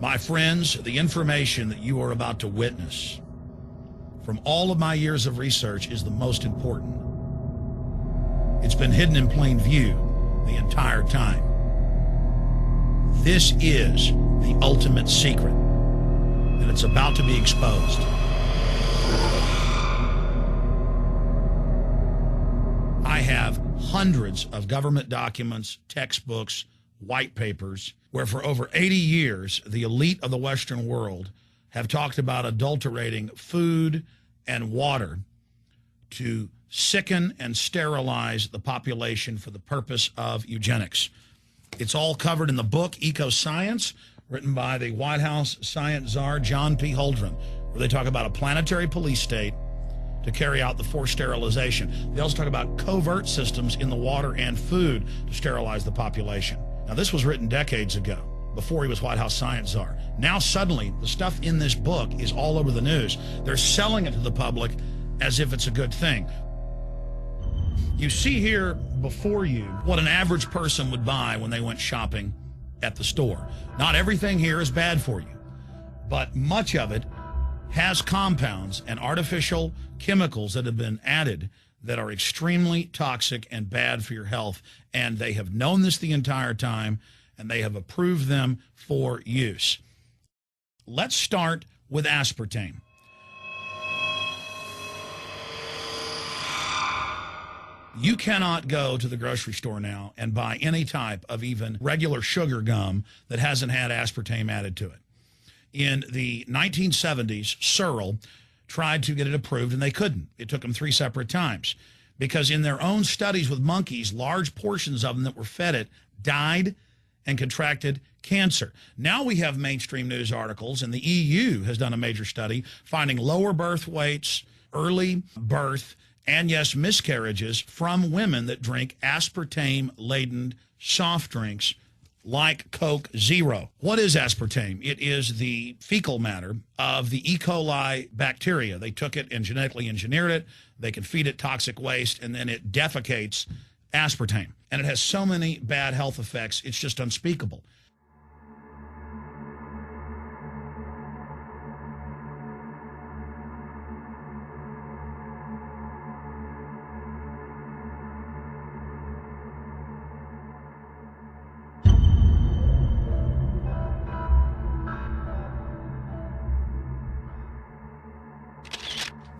My friends, the information that you are about to witness from all of my years of research is the most important. It's been hidden in plain view the entire time. This is the ultimate secret, and it's about to be exposed. I have hundreds of government documents, textbooks, white papers, where for over 80 years, the elite of the Western world have talked about adulterating food and water to sicken and sterilize the population for the purpose of eugenics. It's all covered in the book Eco Science, written by the White House science czar, John P. Holdren, where they talk about a planetary police state to carry out the forced sterilization. They also talk about covert systems in the water and food to sterilize the population. Now, this was written decades ago, before he was White House science czar. Now, suddenly, the stuff in this book is all over the news. They're selling it to the public as if it's a good thing. You see here before you what an average person would buy when they went shopping at the store. Not everything here is bad for you, but much of it has compounds and artificial chemicals that have been added that are extremely toxic and bad for your health. And they have known this the entire time, and they have approved them for use. Let's start with aspartame. You cannot go to the grocery store now and buy any type of even regular sugar gum that hasn't had aspartame added to it. In the 1970s, Searle tried to get it approved, and they couldn't. It took them 3 separate times because in their own studies with monkeys, large portions of them that were fed it died and contracted cancer. Now we have mainstream news articles, and the EU has done a major study finding lower birth weights, early birth, and yes, miscarriages from women that drink aspartame-laden soft drinks like Coke Zero. What is aspartame? It is the fecal matter of the E. coli bacteria. They took it and genetically engineered it. They can feed it toxic waste, and then it defecates aspartame. And it has so many bad health effects, it's just unspeakable.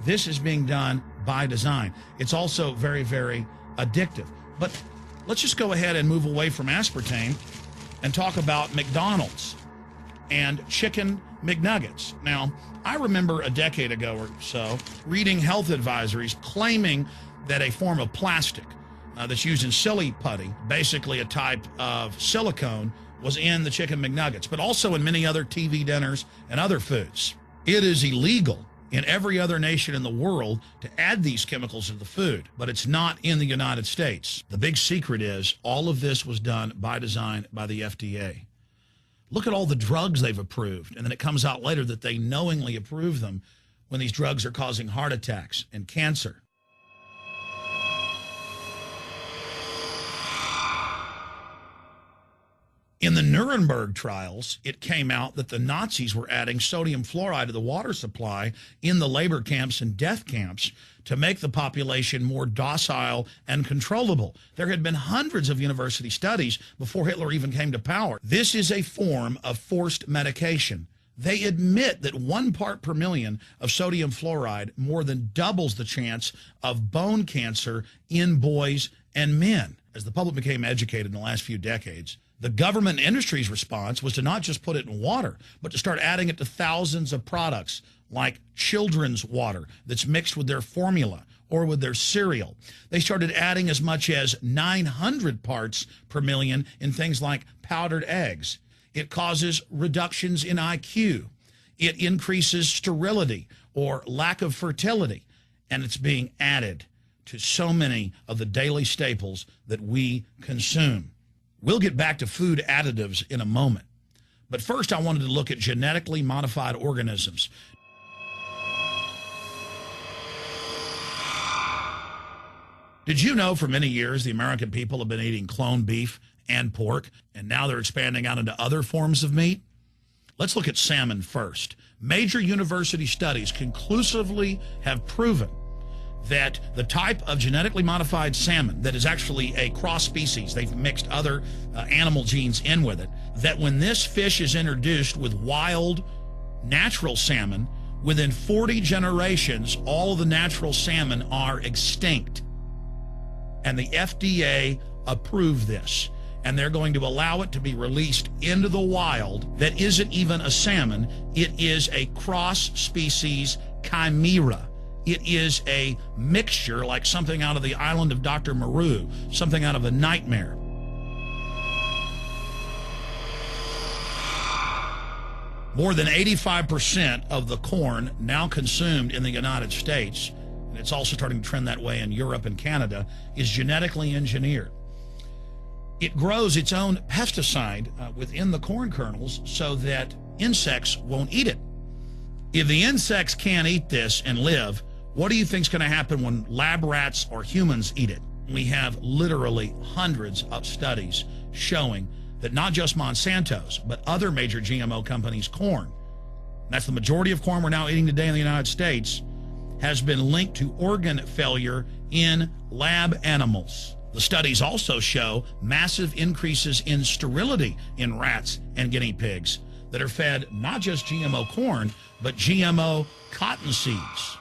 This is being done by design. It's also very, very addictive. But let's just go ahead and move away from aspartame and talk about McDonald's and chicken McNuggets. Now, I remember a decade ago or so reading health advisories claiming that a form of plastic that's used in silly putty, basically a type of silicone, was in the chicken McNuggets, but also in many other TV dinners and other foods. It is illegal in every other nation in the world to add these chemicals to the food, but it's not in the United States. The big secret is all of this was done by design by the FDA. Look at all the drugs they've approved, and then it comes out later that they knowingly approve them when these drugs are causing heart attacks and cancer. In the Nuremberg trials, it came out that the Nazis were adding sodium fluoride to the water supply in the labor camps and death camps to make the population more docile and controllable. There had been hundreds of university studies before Hitler even came to power. This is a form of forced medication. They admit that 1 part per million of sodium fluoride more than doubles the chance of bone cancer in boys and men. As the public became educated in the last few decades, the government and industry's response was to not just put it in water, but to start adding it to thousands of products like children's water that's mixed with their formula or with their cereal. They started adding as much as 900 parts per million in things like powdered eggs. It causes reductions in IQ. It increases sterility or lack of fertility. And it's being added to so many of the daily staples that we consume. We'll get back to food additives in a moment. But first, I wanted to look at genetically modified organisms. Did you know for many years the American people have been eating cloned beef and pork, and now they're expanding out into other forms of meat? Let's look at salmon first. Major university studies conclusively have proven that the type of genetically modified salmon that is actually a cross species, they've mixed other animal genes in with it, that when this fish is introduced with wild natural salmon, within 40 generations, all the natural salmon are extinct. And the FDA approved this. And they're going to allow it to be released into the wild that isn't even a salmon. It is a cross-species chimera. It is a mixture like something out of the island of Dr. Moreau, something out of a nightmare. More than 85% of the corn now consumed in the United States, and it's also starting to trend that way in Europe and Canada, is genetically engineered. It grows its own pesticide within the corn kernels so that insects won't eat it. If the insects can't eat this and live, what do you think is going to happen when lab rats or humans eat it? We have literally hundreds of studies showing that not just Monsanto's, but other major GMO companies' corn, that's the majority of corn we're now eating today in the United States, has been linked to organ failure in lab animals. The studies also show massive increases in sterility in rats and guinea pigs that are fed not just GMO corn, but GMO cotton seeds.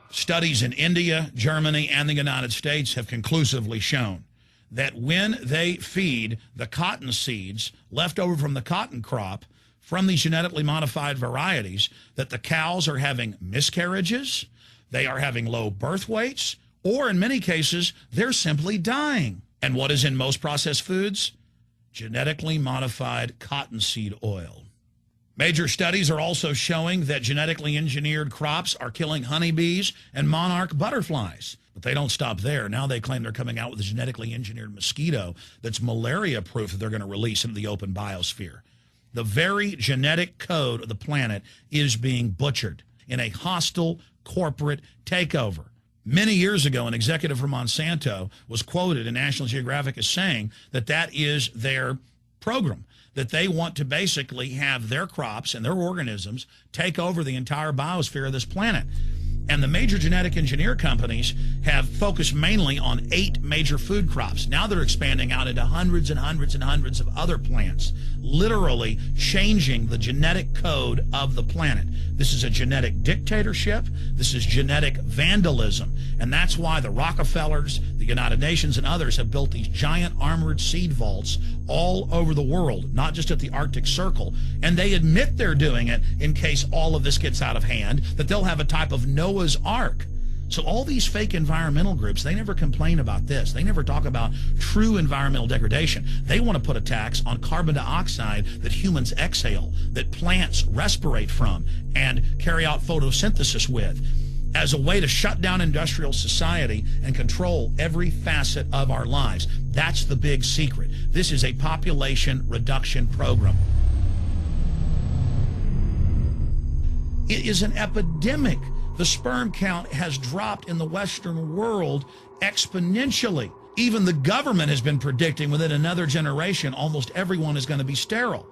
Studies in India, Germany, and the United States have conclusively shown that when they feed the cotton seeds left over from the cotton crop from these genetically modified varieties, that the cows are having miscarriages, they are having low birth weights, or in many cases, they're simply dying. And what is in most processed foods? Genetically modified cottonseed oil. Major studies are also showing that genetically engineered crops are killing honeybees and monarch butterflies. But they don't stop there. Now they claim they're coming out with a genetically engineered mosquito that's malaria-proof that they're going to release into the open biosphere. The very genetic code of the planet is being butchered in a hostile corporate takeover. Many years ago, an executive from Monsanto was quoted in National Geographic as saying that that is their program, that they want to basically have their crops and their organisms take over the entire biosphere of this planet. And the major genetic engineer companies have focused mainly on 8 major food crops. Now they're expanding out into hundreds and hundreds and hundreds of other plants, literally changing the genetic code of the planet. This is a genetic dictatorship. This is genetic vandalism. And that's why the Rockefellers, the United Nations, and others have built these giant armored seed vaults all over the world, not just at the Arctic Circle. And they admit they're doing it in case all of this gets out of hand, that they'll have a type of Noah's Ark. So all these fake environmental groups, they never complain about this. They never talk about true environmental degradation. They want to put a tax on carbon dioxide that humans exhale, that plants respirate from and carry out photosynthesis with, as a way to shut down industrial society and control every facet of our lives. That's the big secret. This is a population reduction program. It is an epidemic. The sperm count has dropped in the Western world exponentially. Even the government has been predicting within another generation, almost everyone is going to be sterile.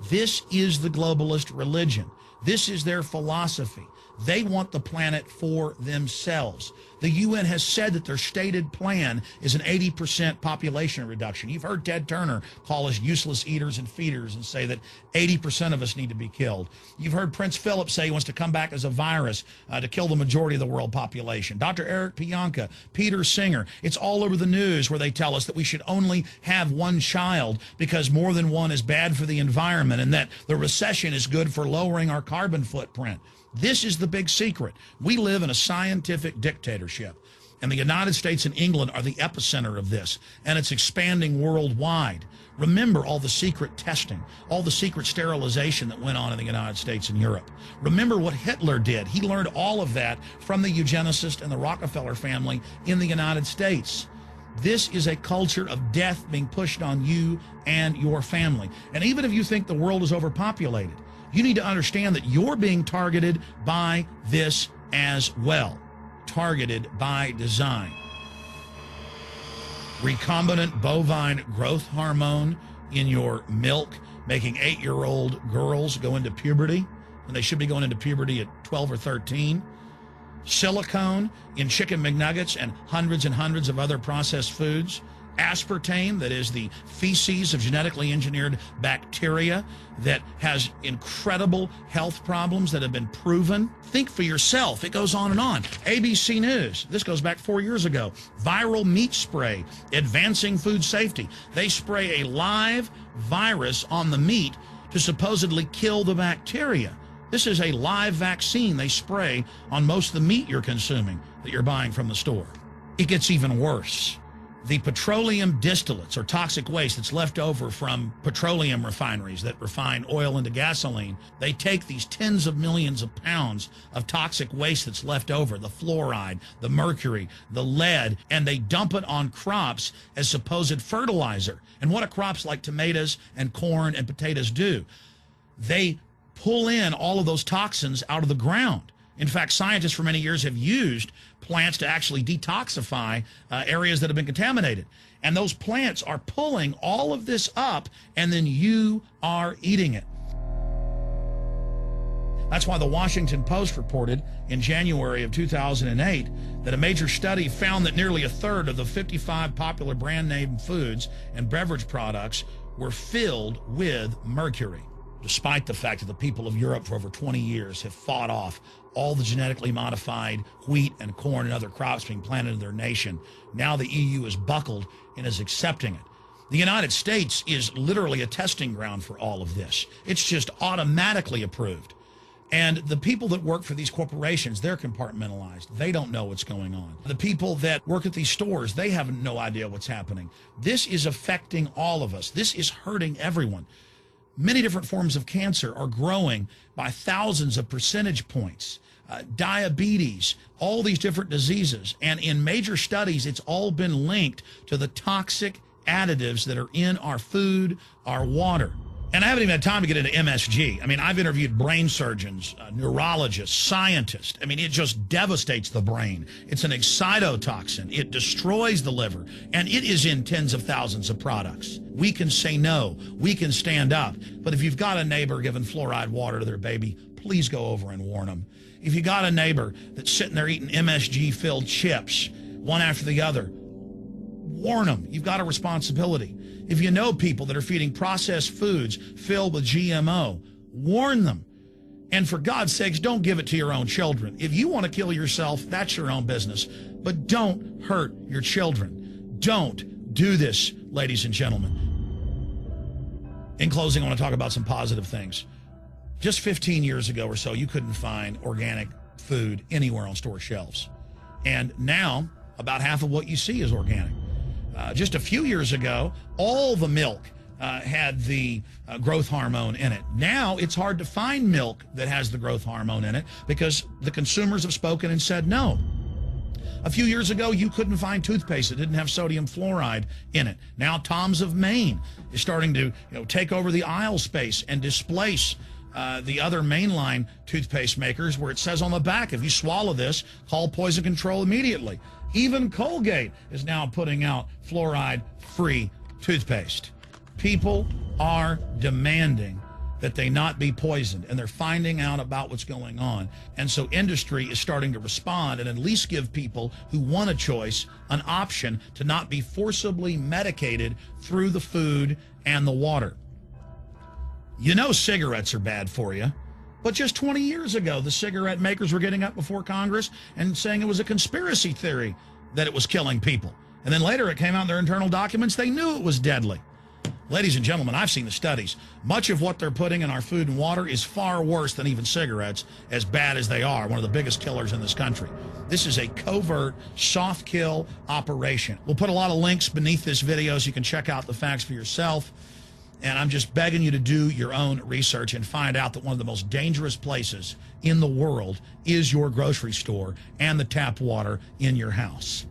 This is the globalist religion. This is their philosophy. They want the planet for themselves. The UN has said that their stated plan is an 80% population reduction. You've heard Ted Turner call us useless eaters and feeders and say that 80% of us need to be killed. You've heard Prince Philip say he wants to come back as a virus to kill the majority of the world population. Dr. Eric Pianka, Peter Singer, it's all over the news where they tell us that we should only have one child because more than one is bad for the environment and that the recession is good for lowering our carbon footprint. This is the big secret. We live in a scientific dictatorship, and the United States and England are the epicenter of this, and it's expanding worldwide. Remember all the secret testing, all the secret sterilization that went on in the United States and Europe. Remember what Hitler did. He learned all of that from the eugenicist and the Rockefeller family in the United States. This is a culture of death being pushed on you and your family. And even if you think the world is overpopulated, you need to understand that you're being targeted by this as well. Targeted by design. Recombinant bovine growth hormone in your milk making 8-year-old girls go into puberty when they should be going into puberty at 12 or 13. Silicone in chicken McNuggets and hundreds of other processed foods. Aspartame, that is the feces of genetically engineered bacteria that has incredible health problems that have been proven. Think for yourself. It goes on and on. ABC News, this goes back 4 years ago. Viral meat spray, advancing food safety. They spray a live virus on the meat to supposedly kill the bacteria. This is a live vaccine they spray on most of the meat you're consuming that you're buying from the store. It gets even worse. The petroleum distillates, or toxic waste that's left over from petroleum refineries that refine oil into gasoline, they take these tens of millions of pounds of toxic waste that's left over, the fluoride, the mercury, the lead, and they dump it on crops as supposed fertilizer. And what do crops like tomatoes and corn and potatoes do? They pull in all of those toxins out of the ground. In fact, scientists for many years have used plants to actually detoxify areas that have been contaminated. And those plants are pulling all of this up, and then you are eating it. That's why the Washington Post reported in January of 2008 that a major study found that nearly a third of the 55 popular brand name foods and beverage products were filled with mercury. Despite the fact that the people of Europe for over 20 years have fought off all the genetically modified wheat and corn and other crops being planted in their nation, now the EU is buckled and is accepting it. The United States is literally a testing ground for all of this. It's just automatically approved. And the people that work for these corporations, they're compartmentalized. They don't know what's going on. The people that work at these stores, they have no idea what's happening. This is affecting all of us. This is hurting everyone. Many different forms of cancer are growing by thousands of percentage points. Diabetes, all these different diseases. And in major studies, it's all been linked to the toxic additives that are in our food, our water. And I haven't even had time to get into MSG. I mean, I've interviewed brain surgeons, neurologists, scientists. I mean, it just devastates the brain. It's an excitotoxin. It destroys the liver, and it is in tens of thousands of products. We can say no. We can stand up. But if you've got a neighbor giving fluoride water to their baby, please go over and warn them. If you got a neighbor that's sitting there eating MSG-filled chips, one after the other, warn them. You've got a responsibility. If you know people that are feeding processed foods filled with GMO, warn them. And for God's sakes, don't give it to your own children. If you want to kill yourself, that's your own business. But don't hurt your children. Don't do this, ladies and gentlemen. In closing, I want to talk about some positive things. Just 15 years ago or so, you couldn't find organic food anywhere on store shelves. And now, about half of what you see is organic. Just a few years ago, all the milk had the growth hormone in it. Now it's hard to find milk that has the growth hormone in it because the consumers have spoken and said no. A few years ago, you couldn't find toothpaste that didn't have sodium fluoride in it. Now Tom's of Maine is starting to take over the aisle space and displace the other mainline toothpaste makers, where it says on the back, if you swallow this, call poison control immediately. Even Colgate is now putting out fluoride-free toothpaste. People are demanding that they not be poisoned, and they're finding out about what's going on. And so industry is starting to respond and at least give people who want a choice an option to not be forcibly medicated through the food and the water. You know cigarettes are bad for you. But just 20 years ago, the cigarette makers were getting up before Congress and saying it was a conspiracy theory that it was killing people. And then later it came out in their internal documents, they knew it was deadly. Ladies and gentlemen, I've seen the studies. Much of what they're putting in our food and water is far worse than even cigarettes, as bad as they are, one of the biggest killers in this country. This is a covert, soft kill operation. We'll put a lot of links beneath this video so you can check out the facts for yourself. And I'm just begging you to do your own research and find out that one of the most dangerous places in the world is your grocery store and the tap water in your house.